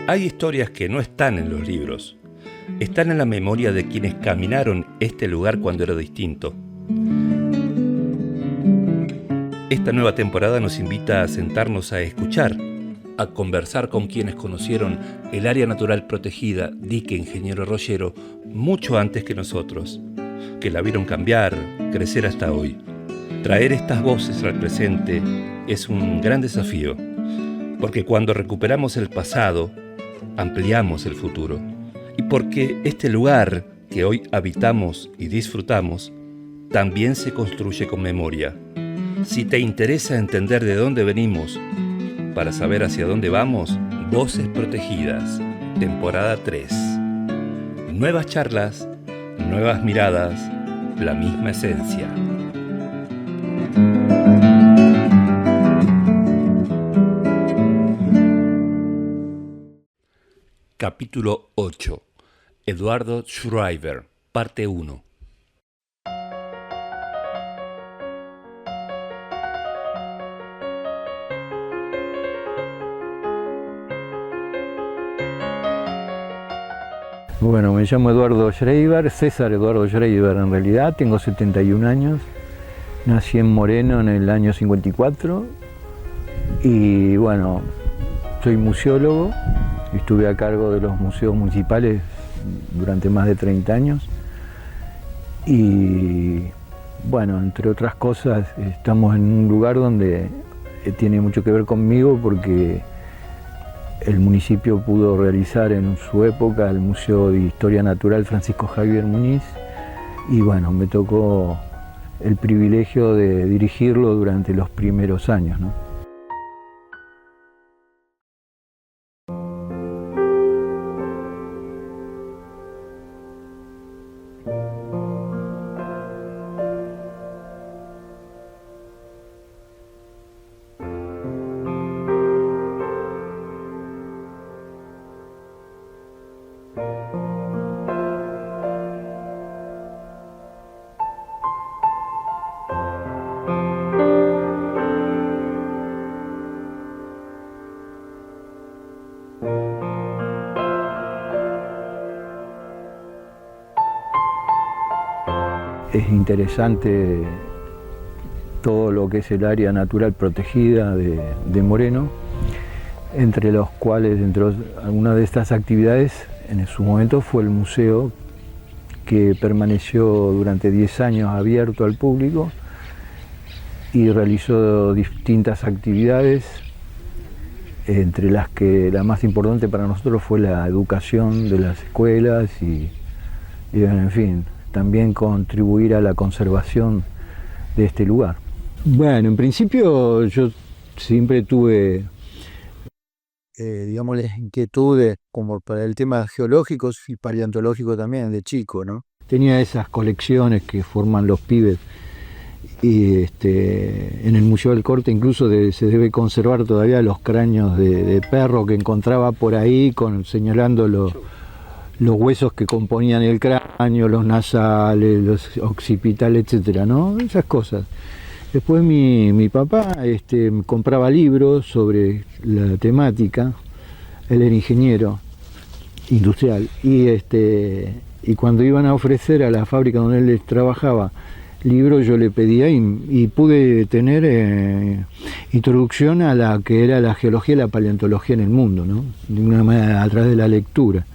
Hay historias que no están en los libros, están en la memoria de quienes caminaron este lugar cuando era distinto. Esta nueva temporada nos invita a sentarnos a escuchar, a conversar con quienes conocieron el área natural protegida Dique Ingeniero Rollero mucho antes que nosotros, que la vieron cambiar, crecer hasta hoy. Traer estas voces al presente es un gran desafío, porque cuando recuperamos el pasado, ampliamos el futuro. Y porque este lugar que hoy habitamos y disfrutamos, también se construye con memoria. Si te interesa entender de dónde venimos, para saber hacia dónde vamos, Voces Protegidas, temporada 3. Nuevas charlas, nuevas miradas, la misma esencia. Capítulo 8. Eduardo Schreiber, parte 1. Bueno, me llamo Eduardo Schreiber, César Eduardo Schreiber en realidad, tengo 71 años, nací en Moreno en el año 54 y bueno, soy museólogo, estuve a cargo de los museos municipales durante más de 30 años y bueno, entre otras cosas estamos en un lugar donde tiene mucho que ver conmigo porque el municipio pudo realizar en su época el Museo de Historia Natural Francisco Javier Muñiz y bueno, me tocó el privilegio de dirigirlo durante los primeros años, ¿no? Es interesante todo lo que es el área natural protegida de Moreno, entre los cuales, alguna de estas actividades, en su momento fue el museo que permaneció durante 10 años abierto al público y realizó distintas actividades, entre las que la más importante para nosotros fue la educación de las escuelas y en fin, también contribuir a la conservación de este lugar. Bueno, en principio yo siempre tuve, digamos, las inquietudes como para el tema geológicos y paleontológico también de chico, ¿no? Tenía esas colecciones que forman los pibes y en el Museo del Corte incluso se debe conservar todavía los cráneos de perro que encontraba por ahí señalando los huesos que componían el cráneo, los nasales, los occipitales, etcétera, ¿no? Esas cosas. Después mi papá compraba libros sobre la temática, él era ingeniero industrial, y cuando iban a ofrecer a la fábrica donde él trabajaba libros, yo le pedía y pude tener introducción a la que era la geología y la paleontología en el mundo, ¿no? De una manera, a través de la lectura.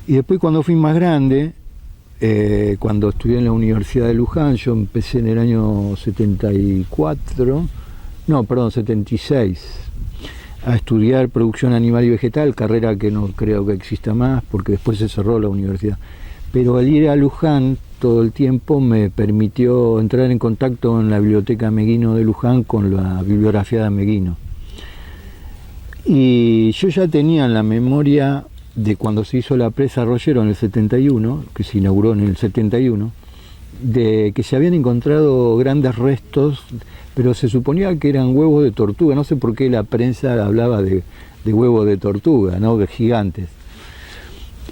Y después cuando fui más grande, cuando estudié en la Universidad de Luján, yo empecé en el año 76, a estudiar producción animal y vegetal, carrera que no creo que exista más porque después se cerró la universidad. Pero al ir a Luján todo el tiempo me permitió entrar en contacto en la Biblioteca Meguino de Luján con la bibliografía de Meguino. Y yo ya tenía en la memoria de cuando se hizo la presa Rollero en el 71, que se inauguró en el 71, de que se habían encontrado grandes restos, pero se suponía que eran huevos de tortuga. No sé por qué la prensa hablaba de huevos de tortuga, ¿no? De gigantes.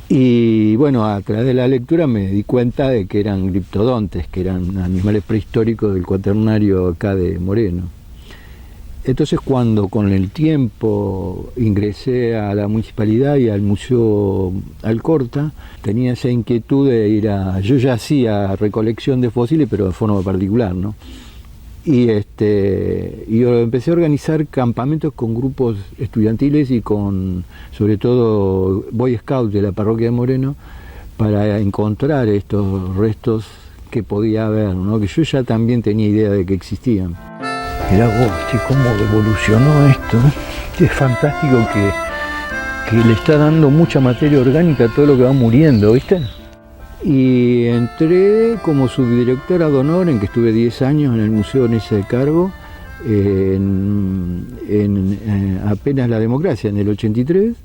Y bueno, a través de la lectura me di cuenta de que eran gliptodontes, que eran animales prehistóricos del cuaternario acá de Moreno. Entonces cuando con el tiempo ingresé a la municipalidad y al Museo Alcorta, tenía esa inquietud de ir a... Yo ya hacía recolección de fósiles, pero de forma particular, ¿no? Y yo empecé a organizar campamentos con grupos estudiantiles y con, sobre todo, Boy Scouts de la parroquia de Moreno, para encontrar estos restos que podía haber, ¿no? Que yo ya también tenía idea de que existían. Mirá vos, cómo evolucionó esto. Es fantástico que le está dando mucha materia orgánica a todo lo que va muriendo, ¿viste? Y entré como subdirectora de honor, en que estuve 10 años en el museo en ese cargo, apenas la democracia, en el 83.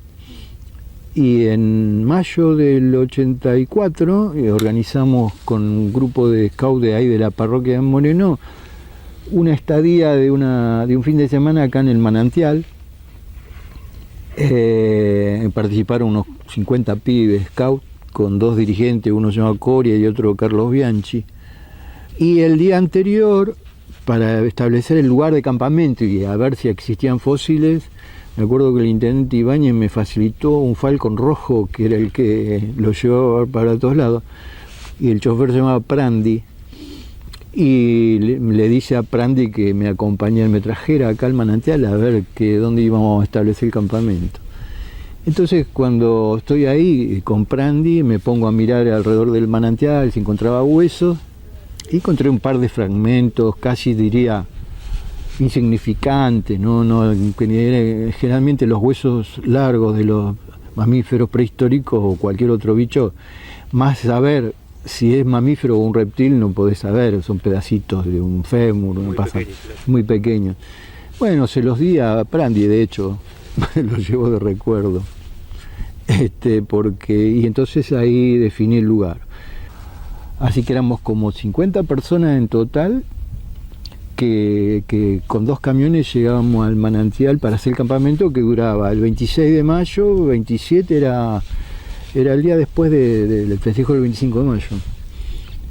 Y en mayo del 84 organizamos con un grupo de scouts de ahí de la parroquia de Moreno una estadía de un fin de semana acá en el Manantial. Participaron unos 50 pibes scouts con 2 dirigentes, uno se llama Coria y otro Carlos Bianchi. Y el día anterior, para establecer el lugar de campamento y a ver si existían fósiles, me acuerdo que el intendente Ibáñez me facilitó un Falcon rojo, que era el que lo llevaba para todos lados, y el chofer se llamaba Prandi, y le dice a Prandi que me acompañara, me trajera acá al Manantial a ver dónde íbamos a establecer el campamento. Entonces cuando estoy ahí con Prandi me pongo a mirar alrededor del Manantial si encontraba huesos, y encontré un par de fragmentos, casi diría insignificantes, generalmente los huesos largos de los mamíferos prehistóricos o cualquier otro bicho, más saber si es mamífero o un reptil no podés saber, son pedacitos de un fémur, muy pequeños. Bueno, se los di a Prandi, de hecho, los llevo de recuerdo. Y entonces ahí definí el lugar. Así que éramos como 50 personas en total, que con 2 camiones llegábamos al Manantial para hacer el campamento, que duraba el 26 de mayo, 27 era el día después del festejo del 25 de mayo,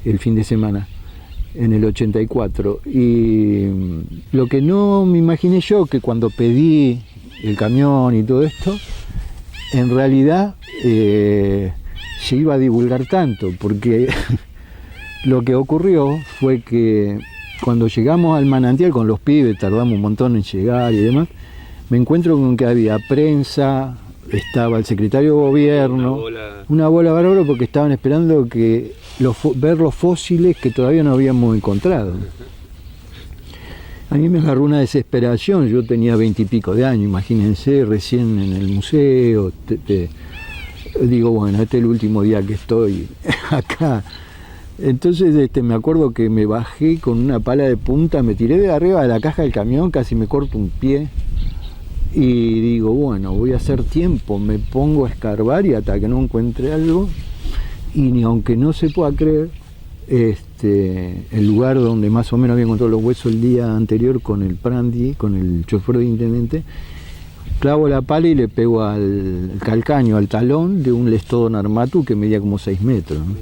el fin de semana, en el 84. Y lo que no me imaginé yo, que cuando pedí el camión y todo esto, en realidad se iba a divulgar tanto, porque lo que ocurrió fue que cuando llegamos al Manantial con los pibes, tardamos un montón en llegar y demás, me encuentro con que había prensa, estaba el secretario de gobierno, una bola bárbara, porque estaban esperando ver los fósiles que todavía no habíamos encontrado. A mí me agarró una desesperación, yo tenía 20 y pico de años, imagínense, recién en el museo. Digo, bueno, este es el último día que estoy acá. Entonces me acuerdo que me bajé con una pala de punta, me tiré de arriba de la caja del camión, casi me corto un pie. Y digo, bueno, voy a hacer tiempo, me pongo a escarbar y hasta que no encuentre algo. Y ni aunque no se pueda creer, el lugar donde más o menos había encontrado los huesos el día anterior con el Prandi, con el chofer de intendente, clavo la pala y le pego al calcaño, al talón de un Lestodon armatu que medía como 6 metros, ¿no?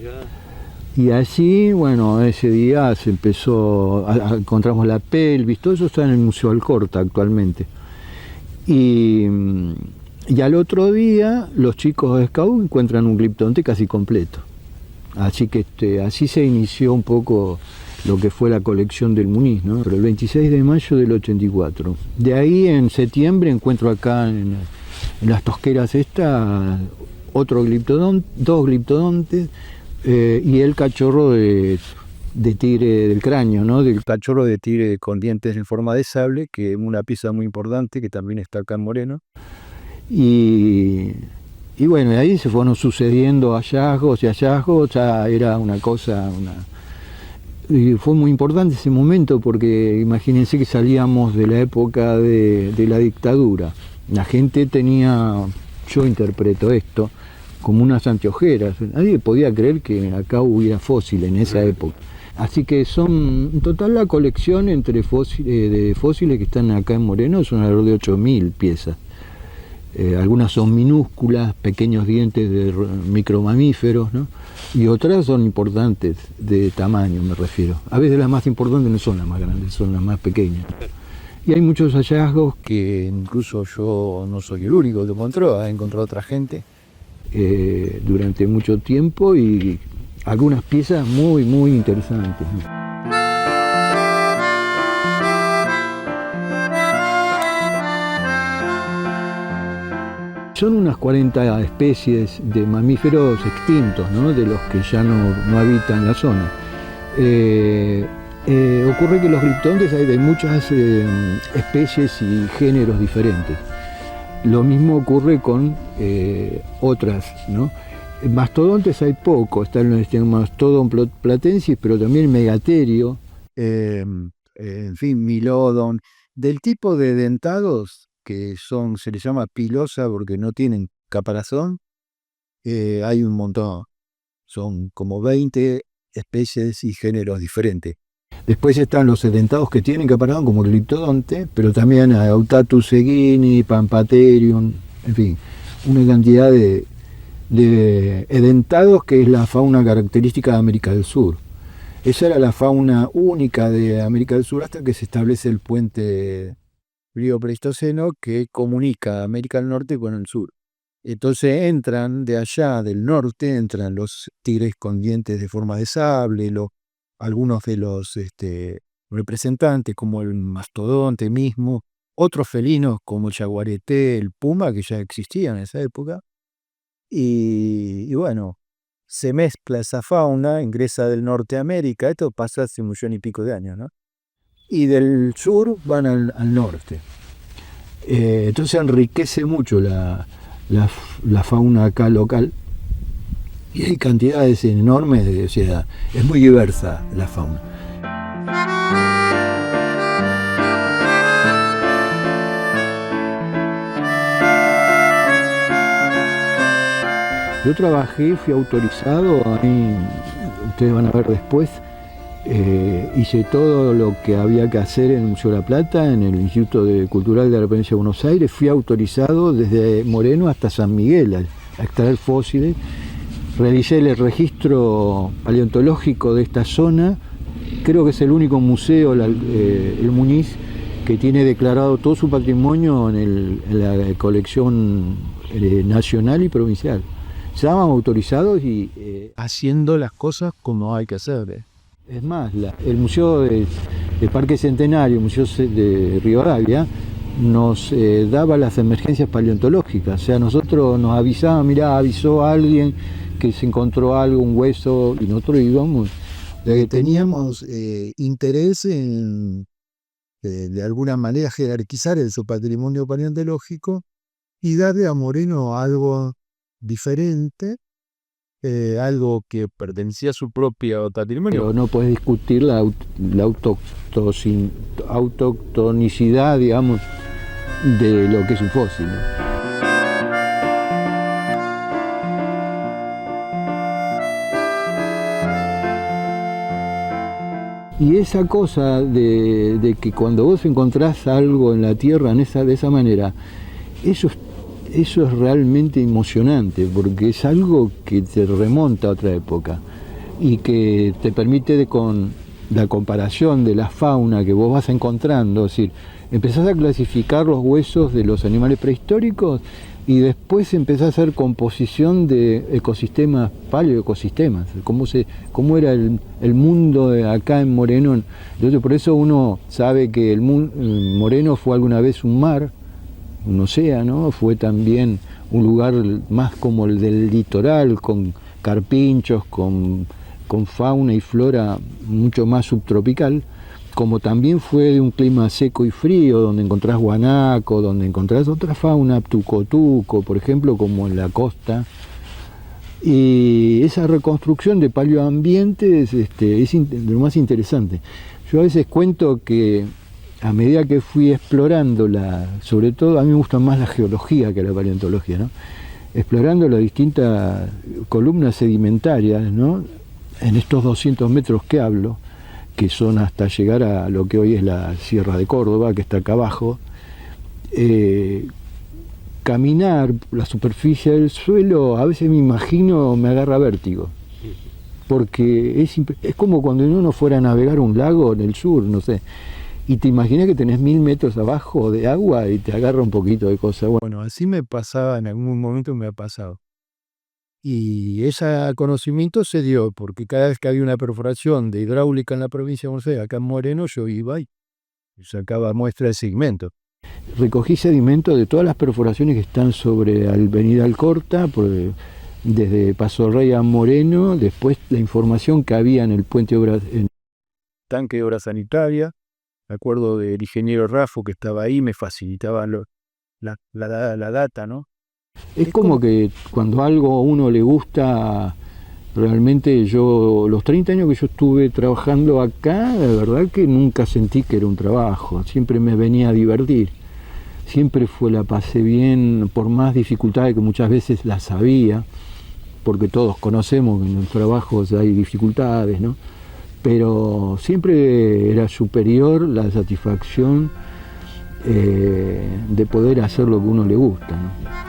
Y así, bueno, ese día se empezó, encontramos la pelvis, todo eso está en el Museo Alcorta actualmente. Y al otro día los chicos de Scout encuentran un gliptonte casi completo. Así que así se inició un poco lo que fue la colección del Muniz, ¿no? Pero el 26 de mayo del 84. De ahí en septiembre encuentro acá en las tosqueras otro gliptodonte, 2 gliptodontes, y el cachorro de tigre del cráneo, ¿no? Del cachorro de tigre con dientes en forma de sable, que es una pieza muy importante que también está acá en Moreno. Y bueno, de ahí se fueron sucediendo hallazgos, ya era una cosa, y fue muy importante ese momento, porque imagínense que salíamos de la época de la dictadura. La gente tenía, yo interpreto esto, como unas anteojeras. Nadie podía creer que acá hubiera fósiles en esa época. Así que son, en total la colección de fósiles que están acá en Moreno son alrededor de 8.000 piezas. Algunas son minúsculas, pequeños dientes de micromamíferos, ¿no? Y otras son importantes de tamaño, me refiero. A veces las más importantes no son las más grandes, son las más pequeñas. Y hay muchos hallazgos que incluso yo no soy el único que encontró, ha encontrado otra gente durante mucho tiempo, y algunas piezas muy, muy interesantes, ¿no? Son unas 40 especies de mamíferos extintos, ¿no? De los que ya no habitan la zona. Ocurre que los gliptodontes hay de muchas especies y géneros diferentes. Lo mismo ocurre con otras, ¿no? Mastodontes hay poco, están el Mastodon platensis, pero también Megaterio, en fin, Milodon, del tipo de dentados que se les llama pilosa porque no tienen caparazón, hay un montón, son como 20 especies y géneros diferentes. Después están los edentados que tienen caparazón, como el gliptodonte, pero también hay Autatus eguini, Pampatherium, en fin, una cantidad de edentados que es la fauna característica de América del Sur. Esa era la fauna única de América del Sur hasta que se establece el puente río Pleistoceno que comunica América del Norte con el sur. Entonces entran de allá, del norte, entran los tigres con dientes de forma de sable, algunos de los representantes, como el mastodonte mismo, otros felinos como el jaguareté, el puma, que ya existían en esa época. Y bueno, se mezcla esa fauna, ingresa del Norteamérica, esto pasa hace 1.000.000 y pico de años, ¿no? Y del sur van al norte. Entonces enriquece mucho la fauna acá local, y hay cantidades enormes, o sea, es muy diversa la fauna. Yo trabajé, fui autorizado, ahí ustedes van a ver después, hice todo lo que había que hacer en el Museo de la Plata, en el Instituto Cultural de la Provincia de Buenos Aires. Fui autorizado desde Moreno hasta San Miguel a extraer fósiles. Realicé el registro paleontológico de esta zona. Creo que es el único museo, el Muñiz, que tiene declarado todo su patrimonio en la colección nacional y provincial. Estaban autorizados y haciendo las cosas como hay que hacer. Es más, el Museo de Parque Centenario, el Museo de Rivadavia, nos daba las emergencias paleontológicas. O sea, nosotros nos avisaban, mirá, avisó a alguien que se encontró algo, un hueso, y nosotros íbamos. Teníamos interés en, de alguna manera, jerarquizar su patrimonio paleontológico y darle a Moreno algo diferente, algo que pertenecía a su propio patrimonio. Pero no puedes discutir la autoctonicidad, digamos, de lo que es un fósil, ¿no? Y esa cosa de que cuando vos encontrás algo en la tierra de esa manera, eso es realmente emocionante, porque es algo que te remonta a otra época y que te permite, con la comparación de la fauna que vos vas encontrando, es decir, empezás a clasificar los huesos de los animales prehistóricos y después empezás a hacer composición de ecosistemas, paleoecosistemas, cómo era el mundo de acá en Moreno. Entonces, por eso uno sabe que Moreno fue alguna vez un mar, un océano, fue también un lugar más como el del litoral, con carpinchos, con fauna y flora mucho más subtropical, como también fue de un clima seco y frío, donde encontrás guanaco, donde encontrás otra fauna, tuco, por ejemplo, como en la costa. Y esa reconstrucción de paleoambientes es lo más interesante. Yo a veces cuento que a medida que fui explorando, sobre todo a mí me gusta más la geología que la paleontología, ¿no? Explorando las distintas columnas sedimentarias, ¿no? En estos 200 metros que hablo, que son hasta llegar a lo que hoy es la Sierra de Córdoba, que está acá abajo, caminar la superficie del suelo, a veces me imagino, me agarra vértigo, porque es como cuando uno fuera a navegar un lago en el sur, no sé. y te imaginas que tenés 1000 metros abajo de agua y te agarra un poquito de cosa. Bueno, así me pasaba, en algún momento me ha pasado. Y ese conocimiento se dio porque cada vez que había una perforación de hidráulica en la provincia de Buenos Aires, acá en Moreno, yo iba y sacaba muestra de segmento. Recogí sedimento de todas las perforaciones que están sobre Avenida Alcorta, desde Paso Rey a Moreno, después la información que había en el puente en tanque de obra sanitaria. Me acuerdo del ingeniero Rafo que estaba ahí, me facilitaba la data, ¿no? Es como que cuando algo a uno le gusta, realmente los 30 años que yo estuve trabajando acá, la verdad que nunca sentí que era un trabajo, siempre me venía a divertir, siempre la pasé bien, por más dificultades que muchas veces las había, porque todos conocemos que en los trabajos hay dificultades, ¿no? Pero siempre era superior la satisfacción de poder hacer lo que a uno le gusta, ¿no?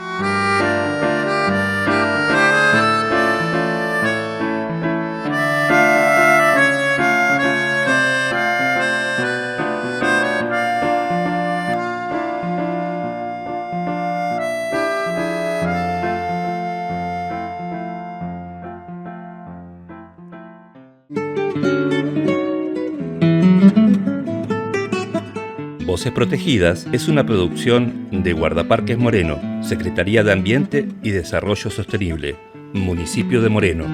Voces Protegidas es una producción de Guardaparques Moreno, Secretaría de Ambiente y Desarrollo Sostenible, Municipio de Moreno.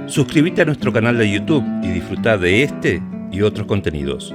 Suscríbete a nuestro canal de YouTube y disfruta de este y otros contenidos.